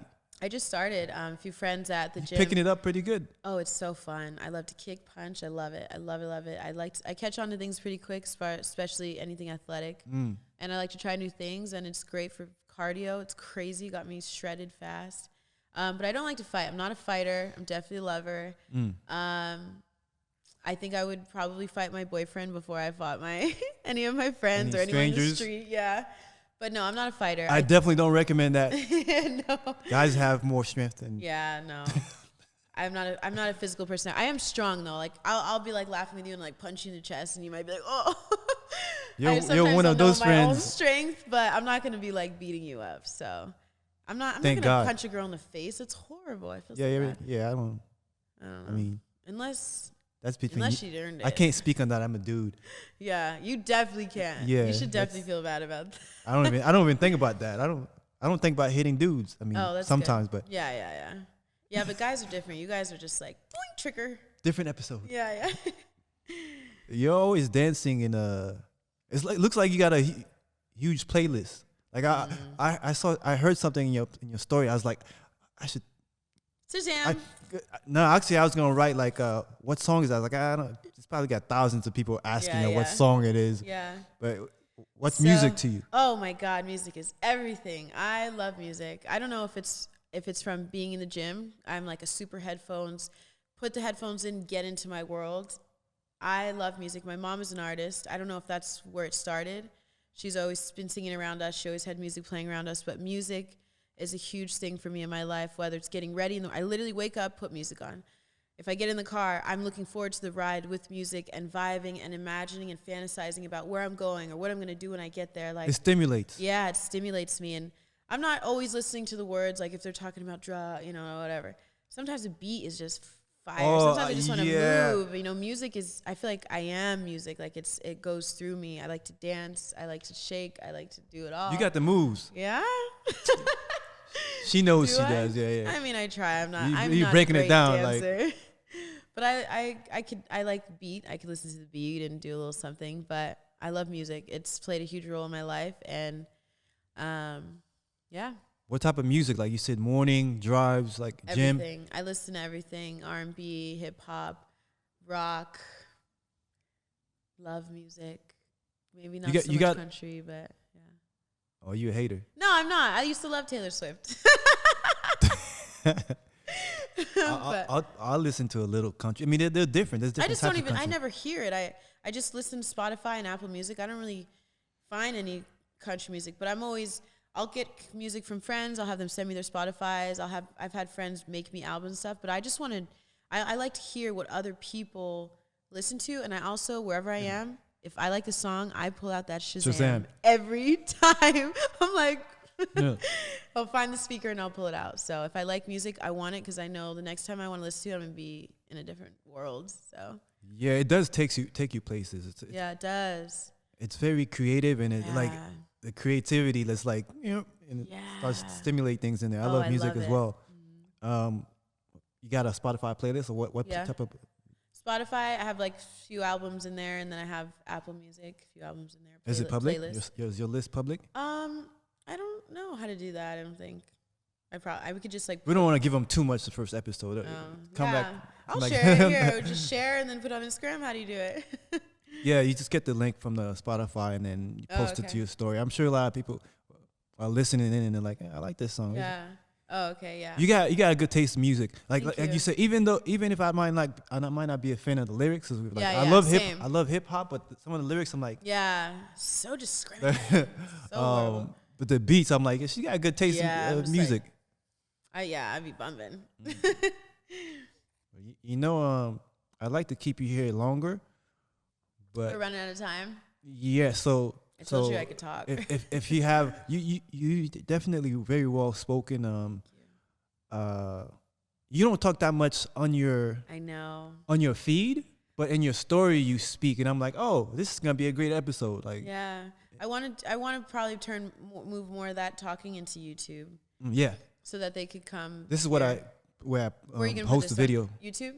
S2: I just started. A few friends at the gym.
S1: Picking it up pretty good.
S2: Oh, it's so fun. I love to kick, punch. I love it. I love it. I catch on to things pretty quick, especially anything athletic. And I like to try new things, and it's great for cardio. It's crazy. Got me shredded fast. But I don't like to fight. I'm not a fighter. I'm definitely a lover. I think I would probably fight my boyfriend before I fought any of my friends or anyone in the street. Yeah. But no, I'm not a fighter.
S1: I definitely don't recommend that.
S2: No.
S1: Guys have more strength than.
S2: Yeah, no. I'm not a physical person. I am strong though. Like I'll be like laughing with you and like punch you in the chest, and you might be like, oh.
S1: You're one of those friends.
S2: My own strength, but I'm not gonna be like beating you up. So. I'm not gonna punch a girl in the face. It's horrible. I feel so bad.
S1: Yeah. I don't know. I mean,
S2: unless she earned it.
S1: I can't speak on that. I'm a dude.
S2: Yeah, you definitely can. Yeah, you should definitely feel bad about that.
S1: I don't even think about that. I don't think about hitting dudes. I mean, sometimes,
S2: good. But yeah. But guys are different. You guys are just like boing, trigger.
S1: Different episode.
S2: Yeah.
S1: You're always dancing in a. Looks like you got a huge playlist. Like I heard something in your story. I was like, I should.
S2: Shazam.
S1: No, actually, I was gonna write like, what song is that? I was like, I don't. It's probably got thousands of people asking what song it is.
S2: Yeah.
S1: But what's music to you?
S2: Oh my God, music is everything. I love music. I don't know if it's from being in the gym. I'm like a super headphones. Put the headphones in, get into my world. I love music. My mom is an artist. I don't know if that's where it started. She's always been singing around us. She always had music playing around us. But music is a huge thing for me in my life, whether it's getting ready. I literally wake up, put music on. If I get in the car, I'm looking forward to the ride with music and vibing and imagining and fantasizing about where I'm going or what I'm going to do when I get there. Like,
S1: it stimulates.
S2: Yeah, it stimulates me. And I'm not always listening to the words, like if they're talking about whatever. Sometimes the beat is just fire. Sometimes I just want to move. Music is, I feel like I am music. Like it goes through me. I like to dance. I like to shake. I like to do it all.
S1: You got the moves.
S2: Yeah.
S1: She knows she does. Yeah.
S2: I mean, I try. I'm not
S1: breaking
S2: a great
S1: it down
S2: dancer. But I like beat. I could listen to the beat and do a little something. But I love music. It's played a huge role in my life. And yeah.
S1: What type of music? Like you said, morning drives, like gym.
S2: Everything. I listen to everything: R&B, hip hop, rock. Love music. Maybe not so much country, but yeah.
S1: Oh, you a hater?
S2: No, I'm not. I used to love Taylor Swift.
S1: I'll listen to a little country. I mean, they're different. There's different.
S2: I just don't even. I never hear it. I just listen to Spotify and Apple Music. I don't really find any country music, but I'll get music from friends. I'll have them send me their Spotifys. I've had friends make me albums and stuff, but I just wanted, I like to hear what other people listen to. And I also, wherever I am, if I like a song, I pull out that Shazam. Every time. I'm like, I'll find the speaker and I'll pull it out. So if I like music, I want it because I know the next time I want to listen to it, I'm going to be in a different world. So yeah,
S1: it does take you places.
S2: Yeah, it does.
S1: It's very creative and it like the creativity that's like, and it starts to stimulate things in there. I love music as well. You got a Spotify playlist or what type of?
S2: Spotify, I have like a few albums in there, and then I have Apple Music, a few albums in there.
S1: Is it public? Is your list public?
S2: I don't know how to do that. I don't think. We could just like.
S1: We don't want to give them too much the first episode. Come back.
S2: I'll share it here. Just share and then put it on Instagram. How do you do it?
S1: Yeah, you just get the link from the Spotify and then you post it to your story. I'm sure a lot of people are listening in and they're like, I like this song.
S2: Yeah. Oh, okay, yeah.
S1: You got a good taste in music. Like you said, even if I might not be a fan of the lyrics, I love hip hop, but some of the lyrics I'm like,
S2: so discriminating. So
S1: but the beats, I'm like, she got a good taste in music.
S2: Like, I'd be bumping.
S1: I'd like to keep you here longer, but
S2: we're running out of time.
S1: Yeah, so
S2: I told you I could talk.
S1: If you have you definitely very well spoken. You don't talk that much on your feed, but in your story you speak, and I'm like, oh, this is gonna be a great episode. Like
S2: I want to probably move more of that talking into YouTube.
S1: Yeah.
S2: So that they could come.
S1: This is where I host the video.
S2: YouTube.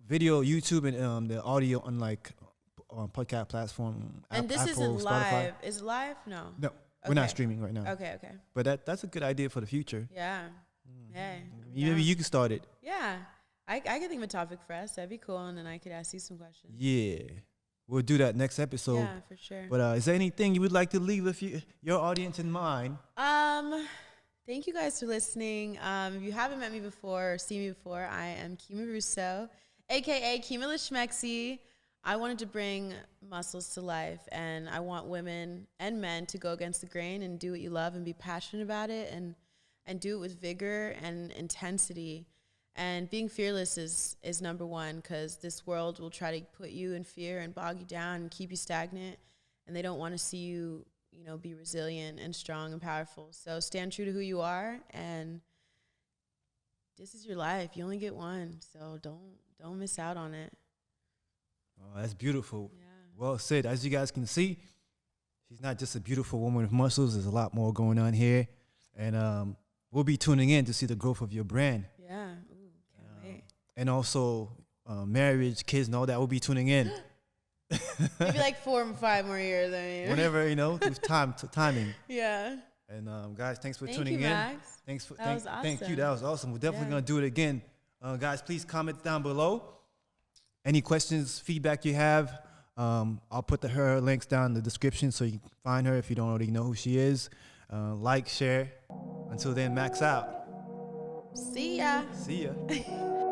S1: Video, YouTube, and the audio on like. On podcast platform.
S2: And this
S1: Apple,
S2: isn't
S1: Spotify.
S2: live. Is it live? No.
S1: We're not streaming right now.
S2: Okay.
S1: But that's a good idea for the future.
S2: Yeah. Hey.
S1: Maybe you can start it.
S2: Yeah. I can think of a topic for us. That'd be cool, and then I could ask you some questions.
S1: Yeah. We'll do that next episode.
S2: Yeah, for sure.
S1: But is there anything you would like to leave with your audience in mind?
S2: Thank you guys for listening. If you haven't met me before or seen me before, I am Qimmah Russo, a.k.a. Qimmah Schmexy. I wanted to bring muscles to life, and I want women and men to go against the grain and do what you love and be passionate about it and do it with vigor and intensity. And being fearless is number one, because this world will try to put you in fear and bog you down and keep you stagnant, and they don't want to see you, be resilient and strong and powerful. So stand true to who you are, and this is your life. You only get one, so don't miss out on it.
S1: Oh, that's beautiful.
S2: Yeah.
S1: Well said. As you guys can see, she's not just a beautiful woman with muscles. There's a lot more going on here. And we'll be tuning in to see the growth of your brand.
S2: Yeah. Ooh, can't wait.
S1: And also marriage, kids, and all that. We'll be tuning in.
S2: Maybe like 4 or 5 more years.
S1: Whenever, through timing.
S2: Yeah.
S1: And guys, thanks for
S2: Thank
S1: tuning
S2: you,
S1: in.
S2: Max.
S1: Thank you. That was awesome. We're definitely
S2: Yeah.
S1: gonna do it again. Guys, please comment down below. Any questions, feedback you have. I'll put her links down in the description so you can find her if you don't already know who she is. Like, share. Until then, Max out.
S2: See ya.
S1: See ya.